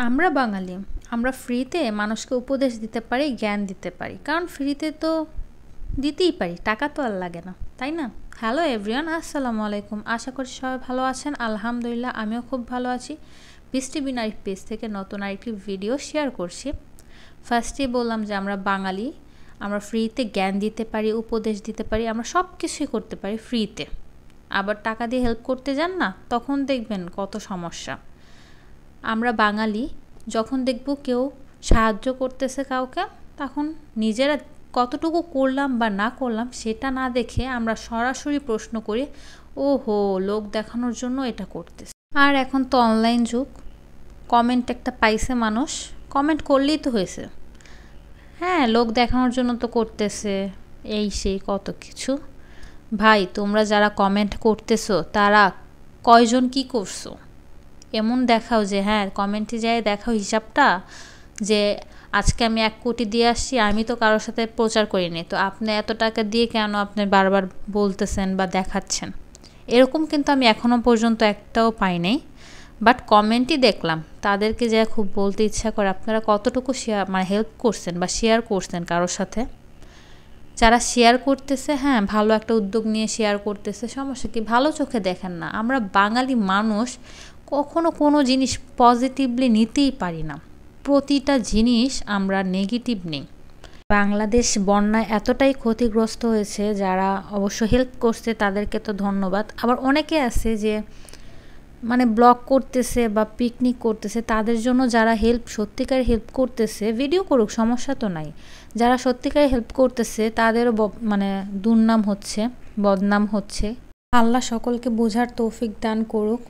আমরা বাঙালি আমরা ফ্রিতে মানুষকে উপদেশ দিতে পারি, জ্ঞান দিতে পারি, কারণ ফ্রিতে তো দিতেই পারি, টাকা তো আর লাগে না, তাই না? হ্যালো এভরিওয়ান, আসসালামু আলাইকুম। আশা করি সবাই ভালো আছেন। আলহামদুলিল্লাহ, আমিও খুব ভালো আছি। বৃষ্টি বিনার পেজ থেকে নতুন আরেকটি ভিডিও শেয়ার করছি। ফার্স্টেই বললাম যে আমরা বাঙালি, আমরা ফ্রিতে জ্ঞান দিতে পারি, উপদেশ দিতে পারি, আমরা সব কিছুই করতে পারি ফ্রিতে। আবার টাকা দিয়ে হেল্প করতে যান না, তখন দেখবেন কত সমস্যা। আমরা বাঙালি যখন দেখব কেউ সাহায্য করতেছে কাউকে, তখন নিজেরা কতটুকু করলাম বা না করলাম সেটা না দেখে আমরা সরাসরি প্রশ্ন করি, ওহো লোক দেখানোর জন্য এটা করতেছে। আর এখন তো অনলাইন যুগ, কমেন্ট একটা পাইছে মানুষ, কমেন্ট করলেই তো হয়েছে। হ্যাঁ, লোক দেখানোর জন্য তো করতেছে, এই সেই কত কিছু। ভাই, তোমরা যারা কমেন্ট করতেছো তারা কয়জন কি করছো এমন দেখাও, যে হ্যাঁ কমেন্টে যায় দেখাও হিসাবটা, যে আজকে আমি 1 কোটি দিয়ে আসছি, আমি তো কারোর সাথে প্রচার করিনি, তো আপনি এত টাকা দিয়ে কেন আপনি বারবার বলতেছেন বা দেখাচ্ছেন। এরকম কিন্তু আমি এখনও পর্যন্ত একটাও পাই নাই, বাট কমেন্টই দেখলাম। তাদেরকে যা খুব বলতে ইচ্ছা করে, আপনারা কতটুকু শেয়ার মানে হেল্প করছেন বা শেয়ার করছেন কারোর সাথে। যারা শেয়ার করতেছে, হ্যাঁ ভালো একটা উদ্যোগ নিয়ে শেয়ার করতেছে, সমস্যা কি? ভালো চোখে দেখেন না। আমরা বাঙালি মানুষ কখনো কোনো জিনিস পজিটিভলি নিতেই পারি না, প্রতিটা জিনিস আমরা নেগেটিভ নিই। বাংলাদেশ বন্যায় এতটাই ক্ষতিগ্রস্ত হয়েছে, যারা অবশ্য হেল্প করছে তাদেরকে তো ধন্যবাদ। আবার অনেকে আছে যে মানে ব্লগ করতেছে বা পিকনিক করতেছে, তাদের জন্য যারা সত্যিকার হেল্প করতেছে, ভিডিও করুক, সমস্যা তো নাই। যারা সত্যিকার হেল্প করতেছে তাদেরও মানে দুর্নাম হচ্ছে, বদনাম হচ্ছে। আল্লাহ সকলকে বোঝার তৌফিক দান করুক।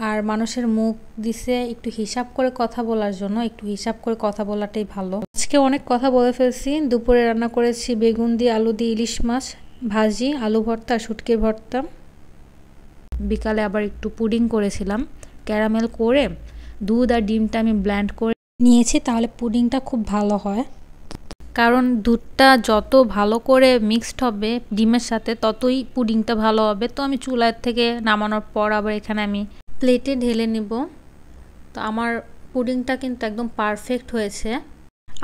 আর মানুষের মুখ দিছে একটু হিসাব করে কথা বলার জন্য, একটু হিসাব করে কথা বলাটাই ভালো। আজকে অনেক কথা বলে ফেলছি। দুপুরে রান্না করেছি বেগুন দিয়ে আলু দিয়ে ইলিশ মাছ ভাজি, আলু ভর্তা, শুটকির ভর্তা। বিকালে আবার একটু পুডিং করেছিলাম, ক্যারামেল করে দুধ আর ডিমটা আমি ব্লেন্ড করে নিয়েছি, তাহলে পুডিংটা খুব ভালো হয়। কারণ দুধটা যত ভালো করে মিক্সড হবে ডিমের সাথে, ততই পুডিংটা ভালো হবে। তো আমি চুলার থেকে নামানোর পর আবার এখানে আমি প্লেটে ঢেলে নিব। তো আমার পুডিংটা কিন্তু একদম পারফেক্ট হয়েছে।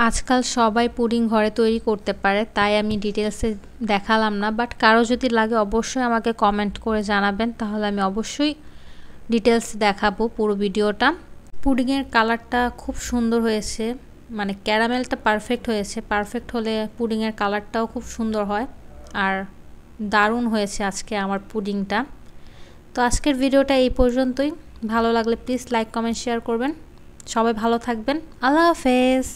আজকাল সবাই পুডিং ঘরে তৈরি করতে পারে, তাই আমি ডিটেলসে দেখালাম না, বাট কারো যদি লাগে অবশ্যই আমাকে কমেন্ট করে জানাবেন, তাহলে আমি অবশ্যই ডিটেলস দেখাবো পুরো ভিডিওটা। পুডিংয়ের কালারটা খুব সুন্দর হয়েছে, মানে ক্যারামেলটা পারফেক্ট হয়েছে। পারফেক্ট হলে পুডিংয়ের কালারটাও খুব সুন্দর হয়। আর দারুণ হয়েছে আজকে আমার পুডিংটা। তো আজকের ভিডিওটা এই পর্যন্তই। ভালো লাগলে প্লিজ লাইক, কমেন্ট, শেয়ার করবেন। সবাই ভালো থাকবেন। আল্লাহ হাফেজ।